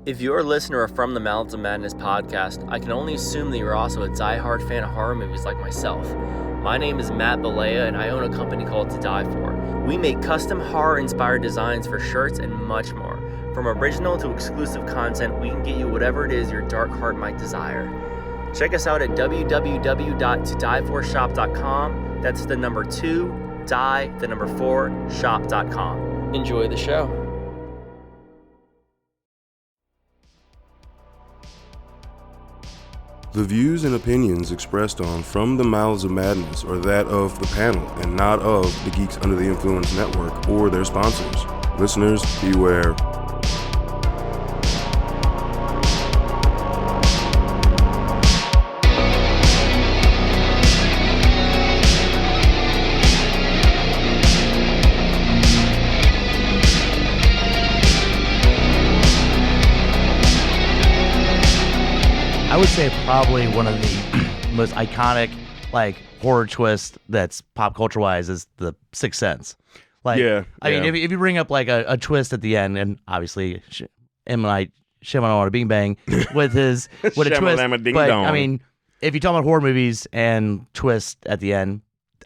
If you're a listener of From the Mouths of Madness podcast, I can only assume that you're also a diehard fan of horror movies like myself. My name is Matt Balea, and I own a company called To Die For. We make custom horror-inspired designs for shirts and much more. From original to exclusive content, we can get you whatever it is your dark heart might desire. Check us out at www.todieforshop.com. That's the number 2, die, the number 4, shop.com. Enjoy the show. The views and opinions expressed on From the Mouths of Madness are that of the panel and not of the Geeks Under the Influence Network or their sponsors. Listeners, beware. I would say probably one of the most iconic horror twists that's pop culture wise is the Sixth Sense. I mean, if you bring up a twist at the end, and obviously M. Night Shyamalan Bing Bang with a twist, but I mean, if you talk about horror movies and twist at the end,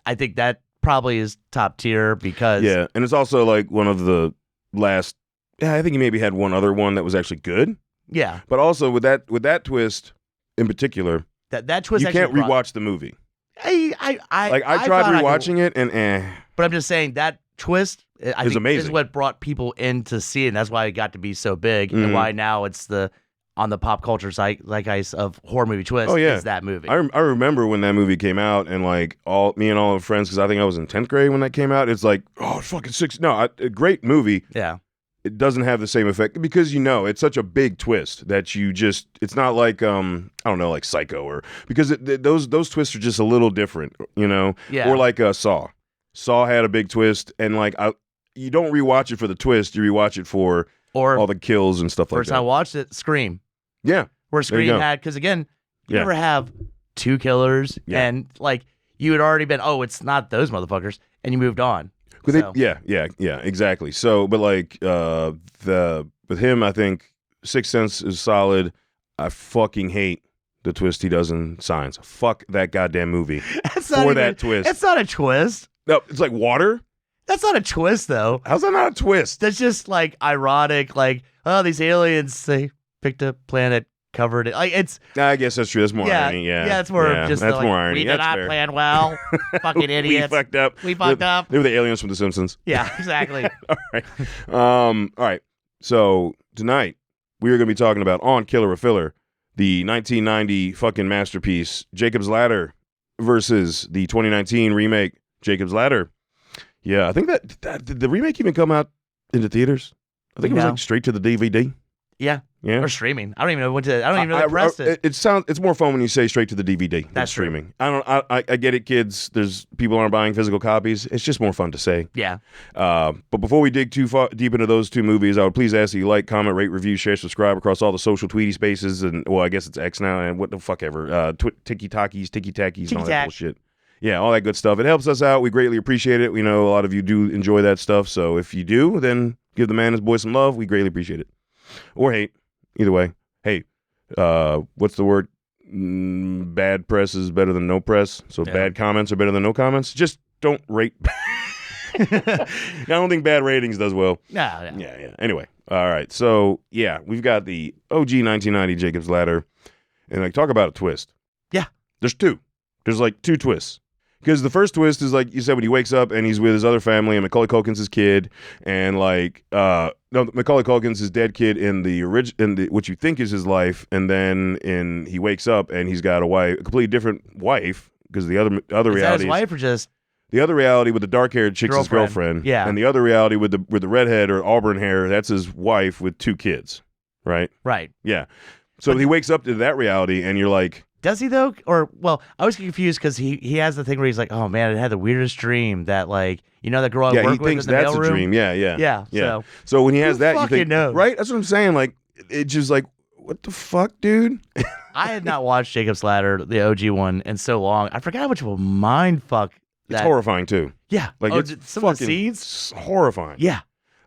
I think that probably is top tier because and it's also like one of the last. Yeah, I think he maybe had one other one that was actually good. Yeah, but also with that twist in particular, that twist you can't rewatch the movie. I tried rewatching it and but I'm just saying that twist I think amazing. Is what brought people in to see it, and that's why it got to be so big and why now it's on the pop culture zeitgeist of horror movie twist. Oh, yeah. Is that movie. I remember when that movie came out and me and all my friends, because I think I was in 10th grade when that came out, it's like, oh, fucking six. No, a great movie. Yeah. It doesn't have the same effect because it's such a big twist that it's not like I don't know, like Psycho or because those twists are just a little different, Yeah. or like Saw. Saw had a big twist, and you don't rewatch it for the twist, you rewatch it for all the kills and stuff like that. First time I watched it, Scream. Yeah, where Scream had because again, you never have two killers, and you had already been it's not those motherfuckers, and you moved on. So. Yeah, exactly. So, but with him, I think Sixth Sense is solid. I fucking hate the twist he does in Signs. Fuck that goddamn movie that twist. It's not a twist. No, it's like water. That's not a twist, though. How's that not a twist? That's just ironic. These aliens, they picked a planet, covered it. It's. I guess that's true. That's more irony. Yeah, it's more just that's more irony. We did not plan well. Fucking idiots. We fucked up. They were the aliens from The Simpsons. Yeah, exactly. All right. All right. So tonight we are going to be talking about On Killer or Filler, the 1990 fucking masterpiece Jacob's Ladder versus the 2019 remake Jacob's Ladder. Yeah, I think that did the remake even come out into theaters? I think it was straight to the DVD. Yeah. Or streaming. I don't even know what to. I don't even know what pressed it. It's more fun when you say straight to the DVD. That's streaming. I get it, kids. There's people aren't buying physical copies. It's just more fun to say. Yeah. But before we dig too far deep into those two movies, I would please ask that you like, comment, rate, review, share, subscribe across all the social Tweety spaces and I guess it's X now and what the fuck ever. Tiki Takis, and all that bullshit. Yeah, all that good stuff. It helps us out. We greatly appreciate it. We know a lot of you do enjoy that stuff. So if you do, then give the man his boy some love. We greatly appreciate it. Or hate. Either way. Hey, what's the word? Bad press is better than no press. So bad comments are better than no comments. Just don't rate. I don't think bad ratings does well. Yeah. Anyway. All right. So, we've got the OG 1990 Jacob's Ladder. And talk about a twist. Yeah. There's two. There's two twists. Because the first twist is like you said when he wakes up and he's with his other family and Macaulay Culkin's his kid and Macaulay Culkin's his dead kid in the what you think is his life, and then he wakes up and he's got a completely different wife because the other reality is that his wife or just the other reality with the dark-haired chick's his girlfriend, and the other reality with the redhead or auburn hair, that's his wife with two kids, right? Right. Yeah. So he wakes up to that reality and you're like. Does he though? Or I was confused because he has the thing where he's like, oh man, I had the weirdest dream that that girl I work with in the mailroom. That's a dream. Yeah. So when he has that, you think, knows? Right? That's what I'm saying. It's just what the fuck, dude? I had not watched Jacob's Ladder, the OG one, in so long. I forgot how much of a mind fuck. It's horrifying too. Yeah. It's some of the scenes, horrifying. Yeah.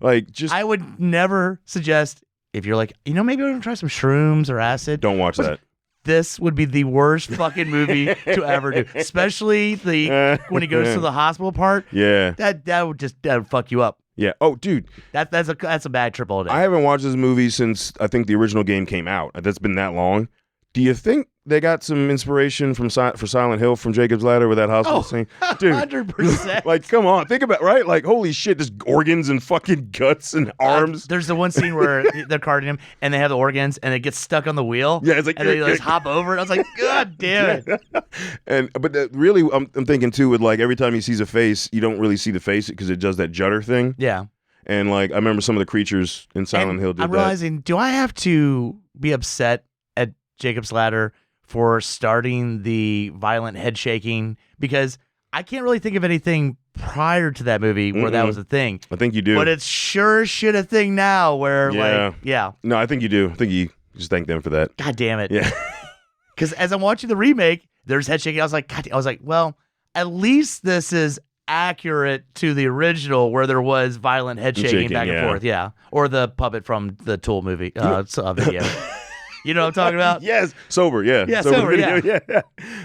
I would never suggest if you're like, maybe I'm gonna try some shrooms or acid. Don't watch that. This would be the worst fucking movie to ever do, especially when he goes to the hospital part. Yeah, that would fuck you up. Yeah. Oh, dude, that's a bad trip all day. I haven't watched this movie since I think the original game came out. That's been that long. Do you think they got some inspiration for Silent Hill from Jacob's Ladder with that hospital scene? Dude, 100%. Like, come on, think about right. Like, holy shit, there's organs and fucking guts and arms. There's the one scene where they're carting him and they have the organs and it gets stuck on the wheel. Yeah, it's like, and they just hop over it. I was like, God damn it. But really, I'm thinking too with like every time he sees a face, you don't really see the face because it does that judder thing. Yeah. And like I remember some of the creatures in Silent Hill did that. I'm realizing, do I have to be upset at Jacob's Ladder for starting the violent head shaking? Because I can't really think of anything prior to that movie where that was a thing. I think you do. But it's sure shit a thing now where No, I think you do. I think you just thank them for that. God damn it. Yeah. Because as I'm watching the remake, there's head shaking. I was like, well, at least this is accurate to the original where there was violent head shaking back and forth. Yeah. Or the puppet from the Tool movie video. You know what I'm talking about? Yes. Sober, yeah. Yeah, sober video, yeah.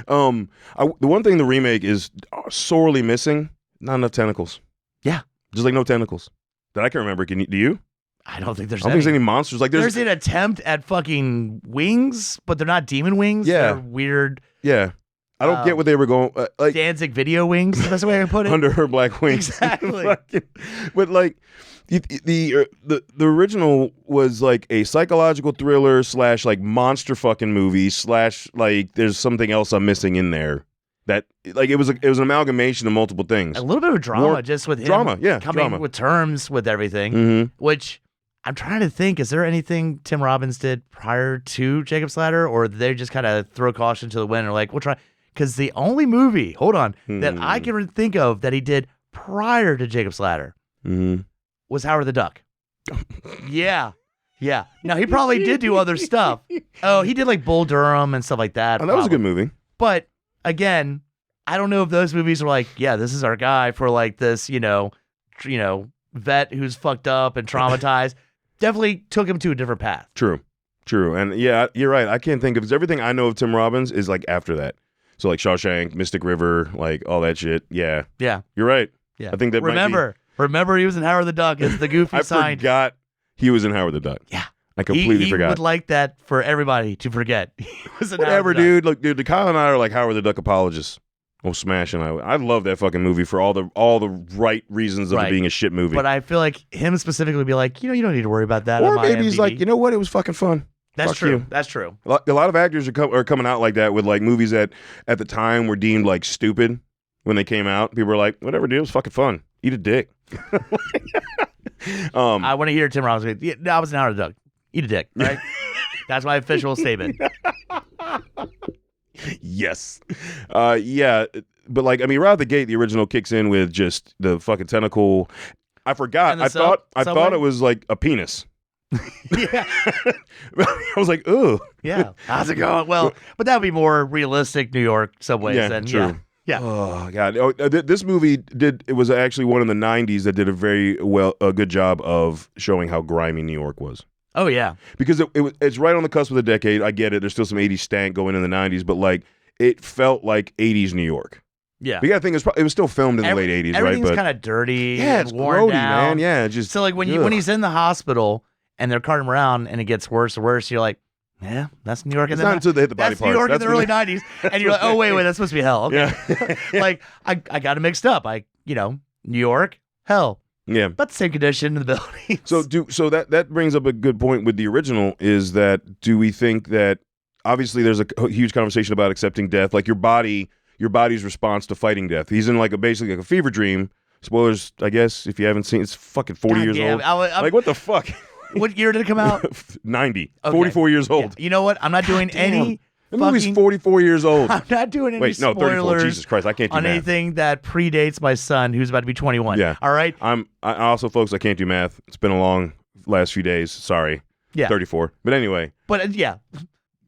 The one thing the remake is sorely missing, not enough tentacles. Yeah. Just like no tentacles. That I can remember. Do you? I don't think there's any monsters. Like there's an attempt at fucking wings, but they're not demon wings. Yeah. They're weird. Yeah. I don't get what they were going like. Danzig video wings is the best way I can put it. Under her black wings. Exactly. But like the original was like a psychological thriller / like monster fucking movie / like there's something else I'm missing in there. That like it was an amalgamation of multiple things. A little bit of drama just with him coming with terms with everything, which I'm trying to think, is there anything Tim Robbins did prior to Jacob's Ladder, or did they just kind of throw caution to the wind or like, we'll try? Because the only movie, that I can think of that he did prior to Jacob's Ladder was Howard the Duck. Yeah. Now, he probably did do other stuff. Oh, he did like Bull Durham and stuff like that. Oh, that was a good movie. But again, I don't know if those movies were like, yeah, this is our guy for like this, vet who's fucked up and traumatized. Definitely took him to a different path. True. And yeah, you're right. I can't think of, because everything I know of Tim Robbins is like after that. So like Shawshank, Mystic River, like all that shit. Yeah. Yeah. You're right. Yeah. I think that Remember he was in Howard the Duck as the goofy sign. I forgot he was in Howard the Duck. Yeah. I completely forgot. He would like that for everybody to forget. He was in Whatever, Howard the dude. Look, dude, Kyle and I are like Howard the Duck apologists. Oh, smashing! I love that fucking movie for all the right reasons of it being a shit movie. But I feel like him specifically would be like, you don't need to worry about that. Or maybe he's like, you know what? It was fucking fun. That's true. You. That's true. A lot of actors are coming out like that with like movies that at the time were deemed like stupid when they came out. People were like, whatever, dude, it was fucking fun. Eat a dick. I want to hear Tim Robbins. Yeah, I was an Howard the Duck. Eat a dick, right? That's my official statement. Yes. Yeah. But like, I mean, right out the gate, the original kicks in with just the fucking tentacle. I forgot. I thought it was like a penis. Yeah. I was like, ooh. Yeah. How's it going? Well, but that would be more realistic New York subways than true. Yeah. Oh God! This movie was actually one in the '90s that did a good job of showing how grimy New York was. Oh yeah, because it's right on the cusp of the decade. I get it. There's still some '80s stank going in the '90s, but like it felt like '80s New York. Yeah. But you gotta think it was still filmed in the late '80s, right? Everything's kind of dirty. Yeah, it's worn grody, down. man. Yeah, just so like when he's in the hospital and they're carting him around and it gets worse and worse, you're like, yeah, that's New York. It's not until they hit the body parts. That's New York in the early '90s, and you're like, oh wait, that's supposed to be hell. Okay. Yeah. Like I got it mixed up. New York, hell. Yeah, about the same condition in the building. So that brings up a good point with the original. Is that do we think that obviously there's a huge conversation about accepting death, like your body's response to fighting death. He's in basically a fever dream. Spoilers, I guess, if you haven't seen, it's fucking 40 years old. Like what the fuck? What year did it come out? 90. Okay. 44 years old. Yeah. You know what? I'm not doing any. The movie's 44 years old. I'm not doing any spoilers. 34. Jesus Christ, I can't do on math. Anything that predates my son, who's about to be 21. Yeah. All right. I also, folks, I can't do math. It's been a long last few days. Sorry. Yeah. 34. But anyway. But yeah,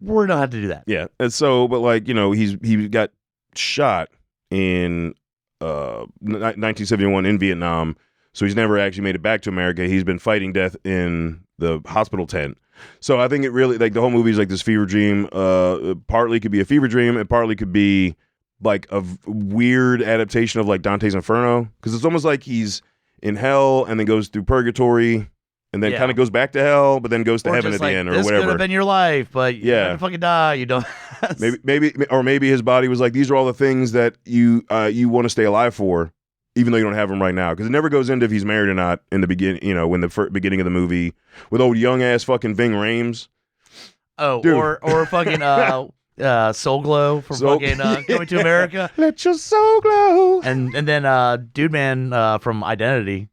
we're not have to do that. Yeah. And so, but like he got shot in 1971 in Vietnam. So he's never actually made it back to America. He's been fighting death in the hospital tent. So I think it really, like, the whole movie is like this fever dream. Partly could be a fever dream, and partly could be like a weird adaptation of like Dante's Inferno, because it's almost like he's in hell and then goes through purgatory and then kind of goes back to hell, but then goes to heaven at the end or whatever. This could have been your life, but you have to fucking die. You don't. maybe his body was like, these are all the things that you want to stay alive for, even though you don't have them right now, because it never goes into if he's married or not in the beginning. You know, when the beginning of the movie with old young ass fucking Ving Rhames. Oh, dude. or fucking Soul Glow from fucking Coming to America. Let your soul glow. And then Dude Man from Identity.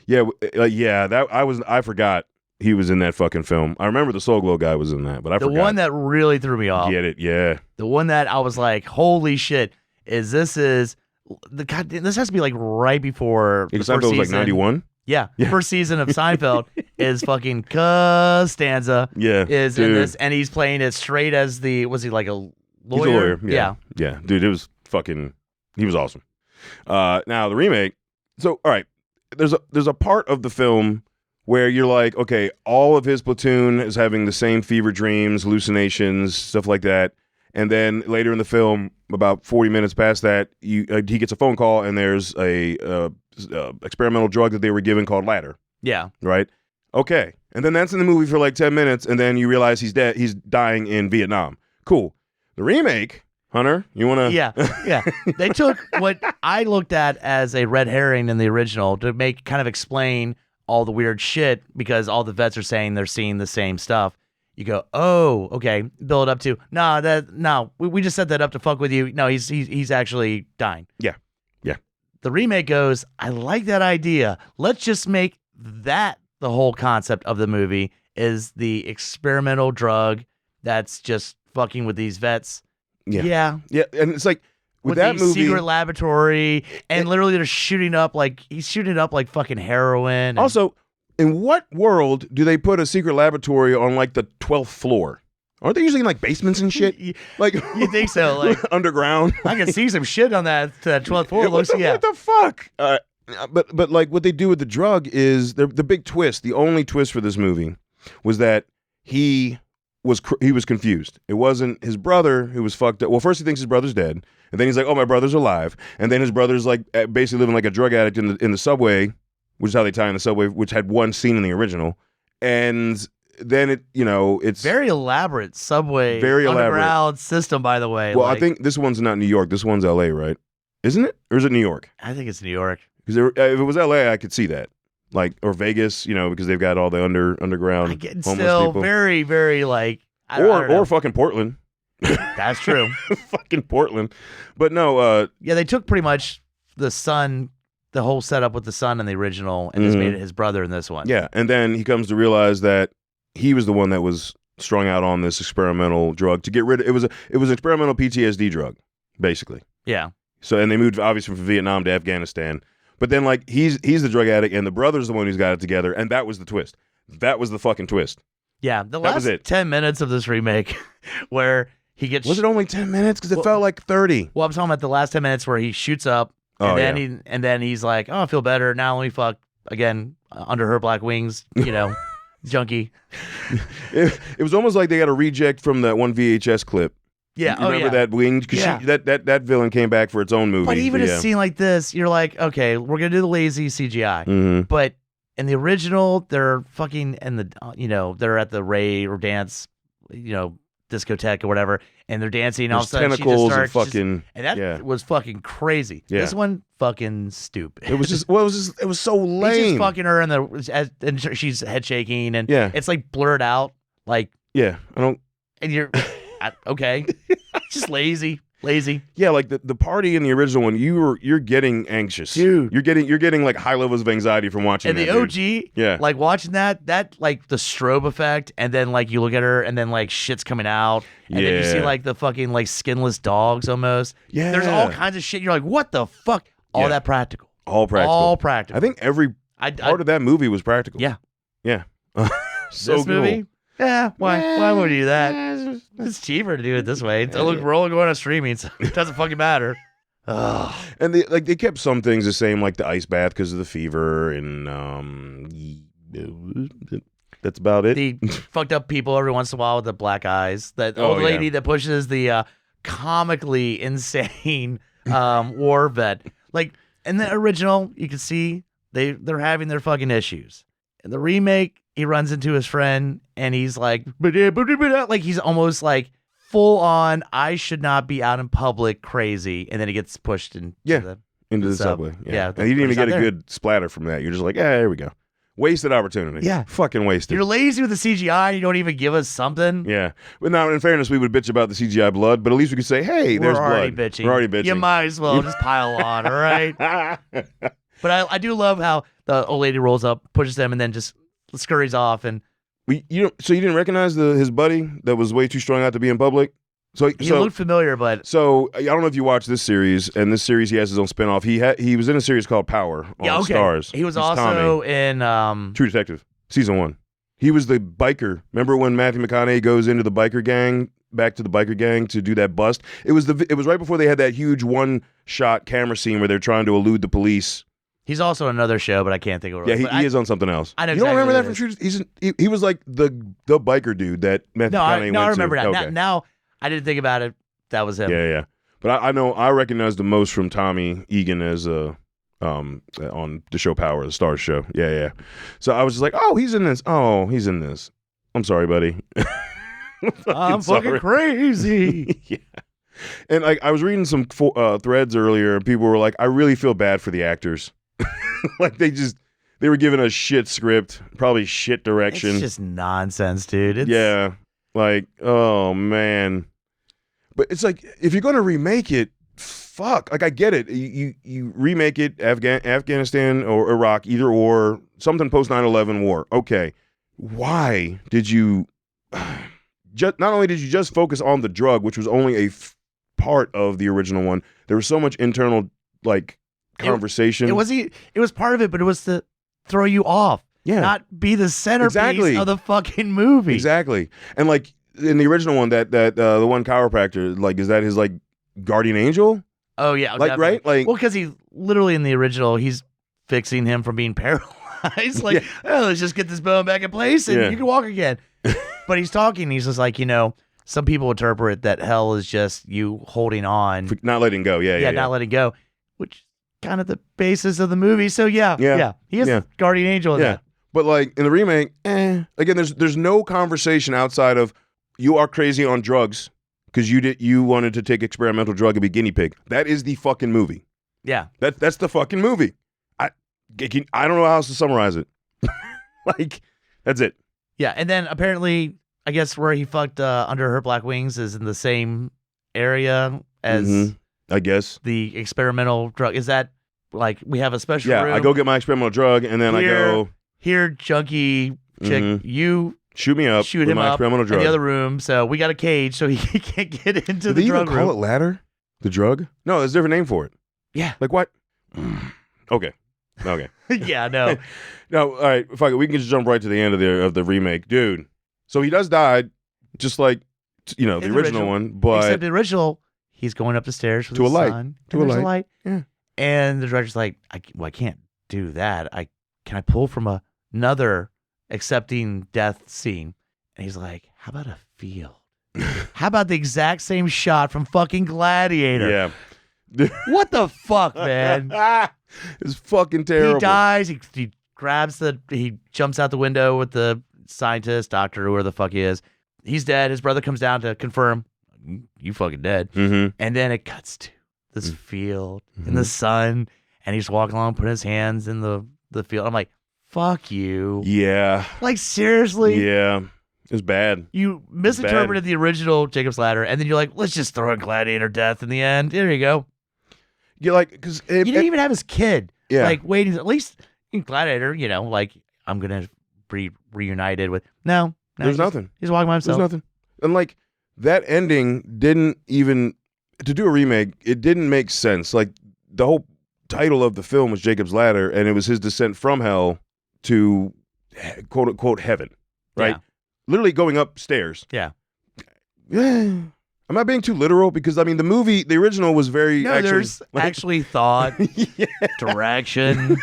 Yeah, I forgot he was in that fucking film. I remember the Soul Glow guy was in that, but I forgot. The one that really threw me off. Get it? Yeah. The one that I was like, holy shit, this has to be like right before the first season. Was like 91? Yeah. The first season of Seinfeld is fucking Costanza. Yeah. Is dude. In this, and he's playing it straight as was he like a lawyer? He's a lawyer. Yeah. Yeah. Dude, it was fucking, he was awesome. Now the remake. So, all right. There's a part of the film where you're like, okay, all of his platoon is having the same fever dreams, hallucinations, stuff like that. And then later in the film, about 40 minutes past that, he gets a phone call and there's a experimental drug that they were given called ladder. Yeah. Right? Okay. And then that's in the movie for like 10 minutes, and then you realize he's dead. He's dying in Vietnam. Cool. The remake, Hunter, you want to... Yeah. They took what I looked at as a red herring in the original to kind of explain all the weird shit, because all the vets are saying they're seeing the same stuff. You go, oh, okay, build up to, we just set that up to fuck with you. No, he's actually dying. Yeah. The remake goes, I like that idea. Let's just make that the whole concept of the movie, is the experimental drug that's just fucking with these vets. Yeah. And it's like with that movie, secret laboratory, and literally they're he's shooting up like fucking heroin. Also, in what world do they put a secret laboratory on like the 12th floor? Aren't they usually in like basements and shit? Like you think so? Like underground. I can see some shit on that 12th floor. What the fuck? But like what they do with the drug is the big twist. The only twist for this movie was that he was confused. It wasn't his brother who was fucked up. Well, first he thinks his brother's dead, and then he's like, "Oh, my brother's alive," and then his brother's like basically living like a drug addict in the subway, which is how they tie in the subway, which had one scene in the original, and then it's very elaborate subway, very underground system, by the way. Well, I think this one's not New York. This one's L.A., right? Isn't it? Or is it New York? I think it's New York. Because if it was L.A., I could see that. Like, or Vegas, because they've got all the underground homeless still people. Very, very like... Or fucking Portland. That's true. Fucking Portland. But no... yeah, they took pretty much the son, the whole setup with the son in the original, and just made it his brother in this one. Yeah, and then he comes to realize that he was the one that was strung out on this experimental drug to get rid of... It was an experimental PTSD drug, basically. Yeah. So, and they moved obviously from Vietnam to Afghanistan. But then, like, he's the drug addict, and the brother's the one who's got it together, and that was the twist. That was the fucking twist. Yeah, the last 10 minutes of this remake, where he gets... Was it only 10 minutes? Because it felt like 30. Well, I'm talking about the last 10 minutes where he shoots up, and then he's like, "Oh, I feel better. Now let me fuck again under her black wings, junkie." It was almost like they got a reject from that one VHS clip. Yeah, you remember that wing? Because that villain came back for its own movie. But even a scene like this, you're like, okay, we're gonna do the lazy CGI. Mm-hmm. But in the original, they're fucking they're at the rave or dance, discotheque or whatever, and they're dancing. All of a sudden, tentacles she just starts, and that was fucking crazy. Yeah. This one fucking stupid. It was just it was so lame. He's just fucking her and she's head shaking, and it's like blurred out, like I don't. And you're. Okay, just lazy. Yeah, like the party in the original one, you're getting anxious, dude. You're getting like high levels of anxiety from watching. And the OG, like watching that like the strobe effect, and then like you look at her, and then like shit's coming out, and then you see like the fucking like skinless dogs almost. Yeah, there's all kinds of shit. You're like, what the fuck? All that practical. All practical. I think every part of that movie was practical. Yeah. So this movie. Cool. Yeah, why would you do that? It's cheaper to do it this way. We're only going on streaming, so it doesn't fucking matter. And they kept some things the same, like the ice bath because of the fever, and that's about it. The fucked up people every once in a while with the black eyes. That old lady that pushes the comically insane war vet. Like in the original, you can see they're having their fucking issues. In the remake, he runs into his friend and he's like he's almost like full on, I should not be out in public crazy, and then he gets pushed into the subway. Yeah, and you didn't even get a good splatter from that. You're just like, here we go. Wasted opportunity. Yeah. Fucking wasted. You're lazy with the CGI. You don't even give us something. Yeah. But now, in fairness, we would bitch about the CGI blood, but at least we could say, hey, there's blood. We're already bitching. You might as well just pile on, all right? But I do love how the old lady rolls up, pushes them, and then just scurries off. And so you didn't recognize his buddy that was way too strung out to be in public? He looked familiar, but... So, I don't know if you watched this series, and this series, he has his own spinoff. He was in a series called Power on Stars. He's also in... True Detective, season 1. He was the biker. Remember when Matthew McConaughey goes into the biker gang, back to the biker gang to do that bust? It was right before they had that huge one-shot camera scene where they're trying to elude the police. He's also in another show, but I can't think of it. Yeah, he is on something else. I know you exactly don't remember that from True? He was like the biker dude that Matthew McConaughey went to. No, I remember that. Okay. Now, I didn't think about it. That was him. Yeah. But I know I recognize the most from Tommy Egan as on the show Power, the Stars show. Yeah. So I was just like, oh, he's in this. Oh, he's in this. I'm sorry, buddy. I'm fucking crazy. Yeah. And I was reading some threads earlier, and people were like, I really feel bad for the actors. Like they were given a shit script, probably shit direction. It's just nonsense, dude. Yeah. Like, oh man. But it's like, if you're going to remake it, fuck. Like, I get it. You remake it, Afghanistan or Iraq, either or, something post 9/11 war. Okay. Why did you... not only did you just focus on the drug, which was only a part of the original one, there was so much internal, like, conversation. It was part of it, but it was to throw you off. Yeah. Not be the centerpiece of the fucking movie. Exactly. And, like, in the original one, that the one chiropractor, like, is that his like guardian angel? Oh yeah, like definitely. Right, like, well, because he literally in the original, he's fixing him from being paralyzed. Like, let's just get this bone back in place and you can walk again. But he's talking. He's just like, some people interpret that hell is just you holding on, not letting go. Yeah, not letting go, which kind of the basis of the movie. So yeah, he is guardian angel in that. But like in the remake, again, there's no conversation outside of, you are crazy on drugs because you wanted to take experimental drug and be guinea pig. That is the fucking movie. Yeah. That's the fucking movie. I don't know how else to summarize it. Like, that's it. Yeah, and then apparently, I guess where he fucked Under Her Black Wings is in the same area as I guess the experimental drug. Is that like we have a special room? I go get my experimental drug and then I go here, junkie chick, you shoot me up. Shoot him up in the other room. So we got a cage, so he can't get into the drug room. Did they even call it ladder? The drug? No, there's a different name for it. Yeah. Like what? Okay. Yeah. No. No. All right. Fuck it. We can just jump right to the end of the remake, dude. So he does die, just like the original one, but except the original, he's going up the stairs with to a light. Sun, to a light. Yeah. And the director's like, I can't do that. Can I pull from another accepting death scene? And he's like, how about a field? How about the exact same shot from fucking Gladiator? Yeah. What the fuck, man? It's fucking terrible. He dies. He grabs he jumps out the window with the scientist, doctor, whoever the fuck he is. He's dead. His brother comes down to confirm, you fucking dead. Mm-hmm. And then it cuts to this field in the sun, and he's walking along, putting his hands in the field. I'm like, fuck you. Yeah. Like, seriously? Yeah. It was bad. You misinterpreted the original Jacob's Ladder, and then you're like, let's just throw in Gladiator death in the end. There you go. You're like, because you didn't even have his kid. Yeah. Like, waiting, at least in Gladiator, like, I'm going to be reunited with. No. There's nothing. He's walking by himself. There's nothing. And like, that ending didn't even, to do a remake, it didn't make sense. Like, the whole title of the film was Jacob's Ladder, and it was his descent from hell to quote unquote heaven, right? Yeah. Literally going upstairs. Yeah. Yeah. I'm not being too literal because I mean the original was very there's actually thought, direction,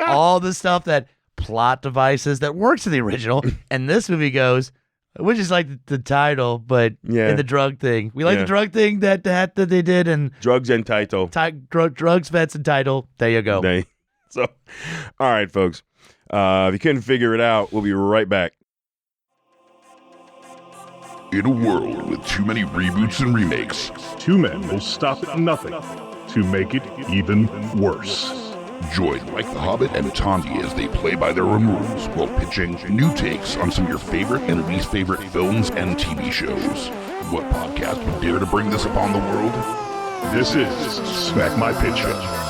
all the stuff that plot devices that works in the original, and this movie goes, which is like the title, but in the drug thing. We like the drug thing that they did, and drugs and title, drugs, vets, and title. There you go. So, all right, folks. If you couldn't figure it out, we'll be right back. In a world with too many reboots and remakes, two men will stop at nothing to make it even worse. Join Mike the Hobbit and Tondi as they play by their own rules while pitching new takes on some of your favorite and least favorite films and TV shows. What podcast would dare to bring this upon the world? This is Smack My Pitch Up.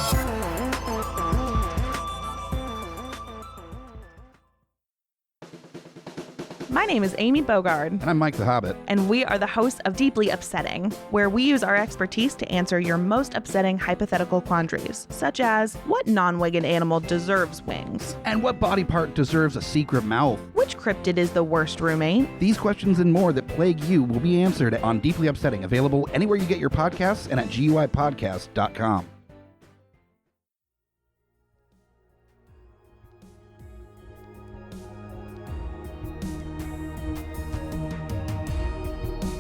My name is Amy Bogard. And I'm Mike the Hobbit. And we are the hosts of Deeply Upsetting, where we use our expertise to answer your most upsetting hypothetical quandaries, such as, what non-winged animal deserves wings? And what body part deserves a secret mouth? Which cryptid is the worst roommate? These questions and more that plague you will be answered on Deeply Upsetting, available anywhere you get your podcasts and at guipodcast.com.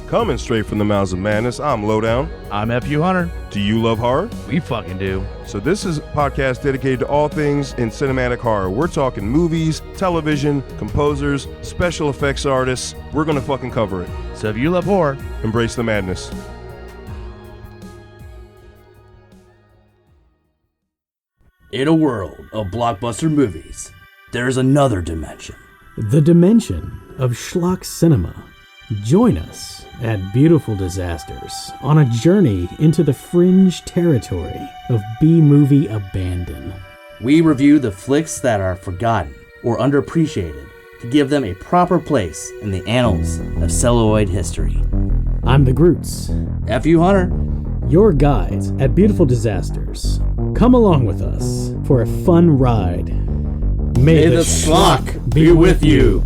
Coming straight from the mouths of madness, I'm Lowdown. I'm FU Hunter. Do you love horror? We fucking do. So this is a podcast dedicated to all things in cinematic horror. We're talking movies, television, composers, special effects artists. We're going to fucking cover it. So if you love horror, embrace the madness. In a world of blockbuster movies, there's another dimension. The dimension of schlock cinema. Join us at Beautiful Disasters on a journey into the fringe territory of B-movie abandon. We review the flicks that are forgotten or underappreciated to give them a proper place in the annals of celluloid history. I'm the Groots. FU Hunter. Your guides at Beautiful Disasters. Come along with us for a fun ride. May the schlock be with you.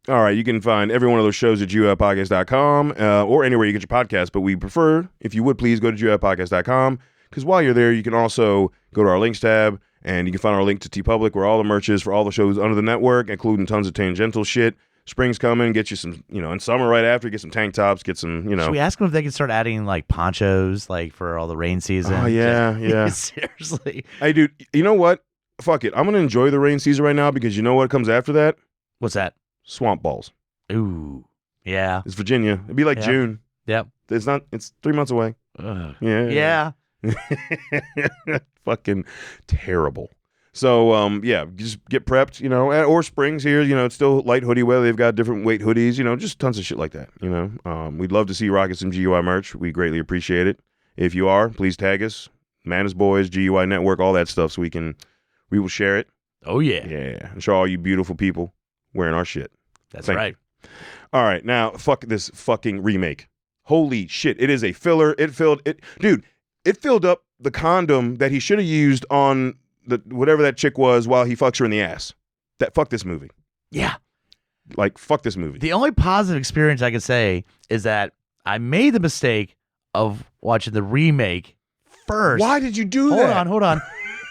All right, you can find every one of those shows at guipodcast.com or anywhere you get your podcast, but we prefer, if you would please, go to guipodcast.com, because while you're there, you can also go to our links tab, and you can find our link to TeePublic, where all the merch is for all the shows under the network, including tons of tangential shit. Spring's coming, get you some, in summer right after, get some tank tops, get some, Should we ask them if they can start adding, like, ponchos, like, for all the rain season? Oh, yeah. Seriously. Hey, dude, you know what? Fuck it. I'm going to enjoy the rain season right now, because you know what comes after that? What's that? Swamp balls. Ooh, yeah. It's Virginia. It'd be like June. Yep. It's 3 months away. Yeah. Fucking terrible. So, just get prepped, or spring's here, it's still light hoodie weather. They've got different weight hoodies, just tons of shit like that, We'd love to see you rocking some GUI merch. We greatly appreciate it. If you are, please tag us, Madness Boys, GUI Network, all that stuff, so we will share it. Oh, yeah. Yeah. And show all you beautiful people wearing our shit. That's right. All right, now, fuck this fucking remake. Holy shit, it is a filler. It filled up the condom that he should have used on whatever that chick was while he fucks her in the ass. Fuck this movie. Yeah. Like, fuck this movie. The only positive experience I can say is that I made the mistake of watching the remake first. Why did you do that? Hold on.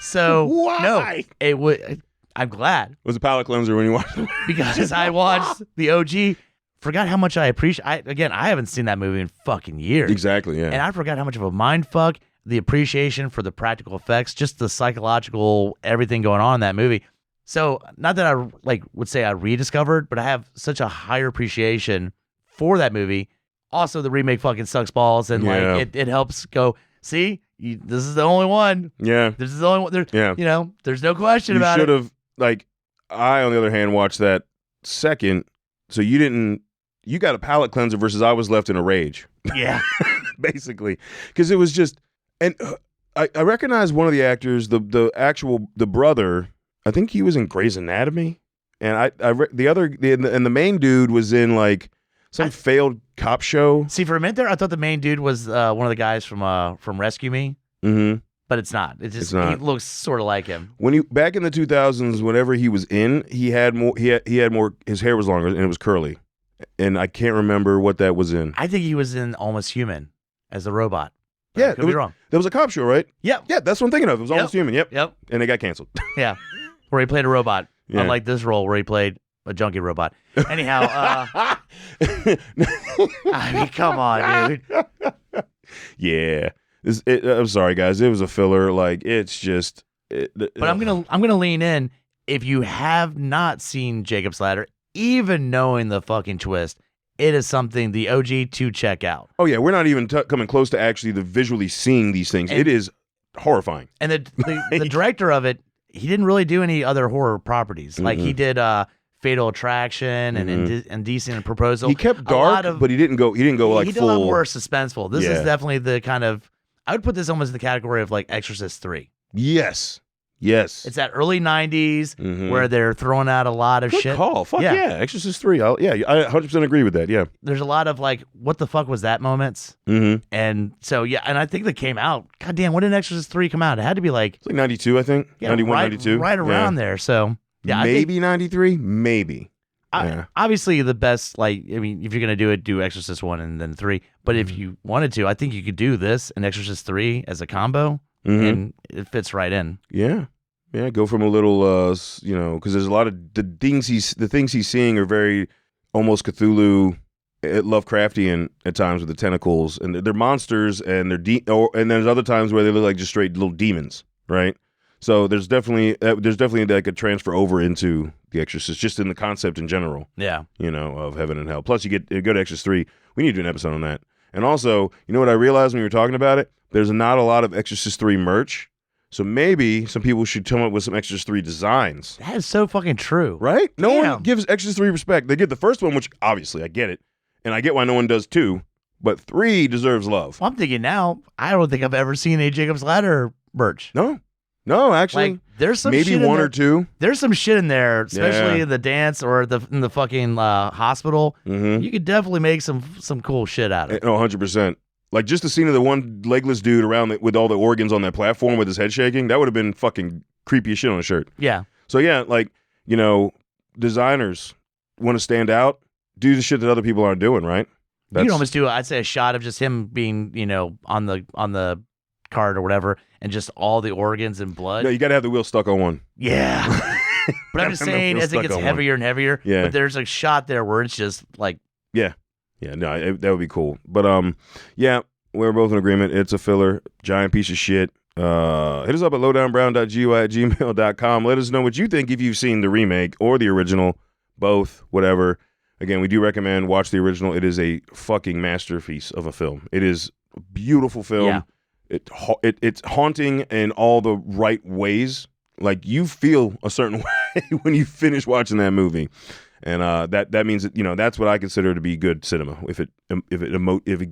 So, why? No, I'm glad. It was a palate cleanser when you watched it. Because I watched the OG, forgot how much I appreciate. I haven't seen that movie in fucking years. Exactly, yeah. And I forgot how much of a mindfuck, the appreciation for the practical effects, just the psychological, everything going on in that movie. So, not that I would say I rediscovered, but I have such a higher appreciation for that movie. Also, the remake fucking sucks balls, and it helps go, see, this is the only one. Yeah. This is the only one. There's no question about it. You should have, I, on the other hand, watched that second, so you got a palate cleanser versus I was left in a rage. Yeah. Basically. Because it was just, and I recognize one of the actors, the brother, I think he was in Grey's Anatomy, and the main dude was in some failed cop show. See, for a minute there, I thought the main dude was one of the guys from Rescue Me. Mm-hmm. But it's not. He looks sort of like him. Back in the 2000s, whenever he was in, he had more. His hair was longer and it was curly. and I can't remember what that was in. I think he was in Almost Human as the robot. Yeah, could be wrong. There was a cop show, right? Yep. Yeah, that's what I'm thinking of. It was Almost Human. Yep. And it got canceled. Yeah, where he played a robot. Yeah. Unlike this role where he played a junkie robot. Anyhow, I mean, come on, dude. Yeah. I'm sorry, guys. It was a filler. Like, it's just. But I'm gonna lean in. If you have not seen Jacob's Ladder, even knowing the fucking twist, it is something the OG to check out. Oh yeah, we're not even coming close to actually visually seeing these things. It is horrifying. And the director of it, he didn't really do any other horror properties. Like he did Fatal Attraction and Indecent Proposal. He kept dark, but he didn't go like he did full. a lot more suspenseful. This is definitely the kind of, I would put this almost in the category of like Exorcist 3. Yes. It's that early 90s where they're throwing out a lot of Good shit. call. Fuck yeah. Exorcist 3. I 100% agree with that. Yeah. There's a lot of like, what the fuck was that moments? And so, yeah, and I think that came out, goddamn, when did Exorcist 3 come out? It had to be like. It's like 92, I think. Yeah, 91, right, 92. Right around there. So, yeah. Maybe 93? Maybe. Obviously, the best, like, I mean, if you're going to do it, do Exorcist 1 and then 3. But if you wanted to, I think you could do this and Exorcist 3 as a combo, and it fits right in. Yeah. Yeah, go from a little, because there's a lot of the things he's seeing are very almost Cthulhu, Lovecraftian at times with the tentacles, and they're monsters, and and there's other times where they look like just straight little demons, right? So there's definitely that could transfer over into The Exorcist, just in the concept in general. Yeah, of heaven and hell. Plus, you go to Exorcist 3. We need to do an episode on that. And also, you know what I realized when we were talking about it? There's not a lot of Exorcist 3 merch. So maybe some people should come up with some Exorcist 3 designs. That is so fucking true. Right? No one gives Exorcist 3 respect. They give the first one, which obviously I get it. And I get why no one does 2. But 3 deserves love. Well, I'm thinking now, I don't think I've ever seen a Jacob's Ladder merch. No, actually. Like, there's some maybe shit one in there. or two. There's some shit in there, especially in the dance or in the fucking hospital. You could definitely make some cool shit out of it. Oh, 100%. Like, just the scene of the one legless dude around with all the organs on that platform with his head shaking, that would have been fucking creepy as shit on a shirt. Yeah. So, yeah, like, designers want to stand out, do the shit that other people aren't doing, right? You can almost do, I'd say, a shot of just him being, on the card or whatever, and just all the organs and blood. No, you got to have the wheel stuck on one. Yeah. But I'm just saying, as it gets heavier and heavier, but there's a shot there where it's just like. Yeah. Yeah, no, that would be cool. But, yeah, we're both in agreement. It's a filler, giant piece of shit. Hit us up at lowdownbrown.gui@gmail.com. Let us know what you think if you've seen the remake or the original, both, whatever. Again, we do recommend watch the original. It is a fucking masterpiece of a film. It is a beautiful film. Yeah. It's haunting in all the right ways. Like, you feel a certain way when you finish watching that movie. And that means that that's what I consider to be good cinema. If it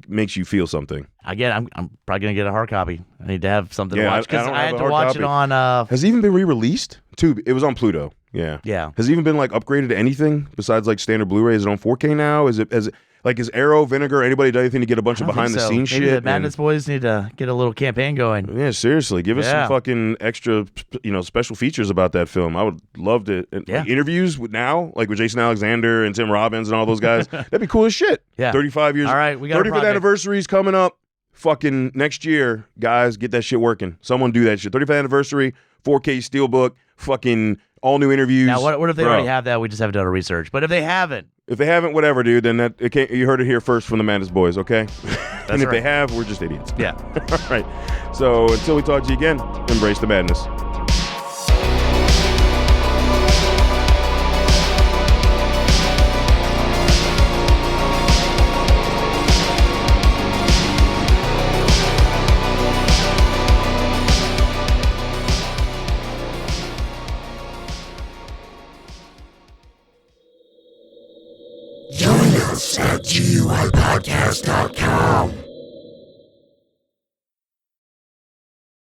makes you feel something. Again, I'm probably gonna get a hard copy. I need to have something to watch because I had to watch it on. Has it even been re-released? It was on Pluto. Yeah. Yeah. Has it even been like upgraded to anything besides like standard Blu-ray? Is it on 4K now? Is Arrow, Vinegar, anybody done anything to get a bunch of behind the scenes shit? Maybe the Madness Boys need to get a little campaign going. Yeah, seriously, give us some fucking extra, special features about that film. I would love to. Like, interviews with Jason Alexander and Tim Robbins and all those guys. That'd be cool as shit. Yeah, 35 years. All right, we got 35th anniversary is coming up. Fucking next year, guys, get that shit working. Someone do that shit. 35th anniversary, 4K steelbook, fucking all new interviews. Now, what if they already have that? We just haven't done a research. But if they haven't, whatever, dude, then you heard it here first from the Madness Boys, okay? And if they have, we're just idiots. Yeah. All right. So until we talk to you again, embrace the madness. Join us at GUIPodcast.com.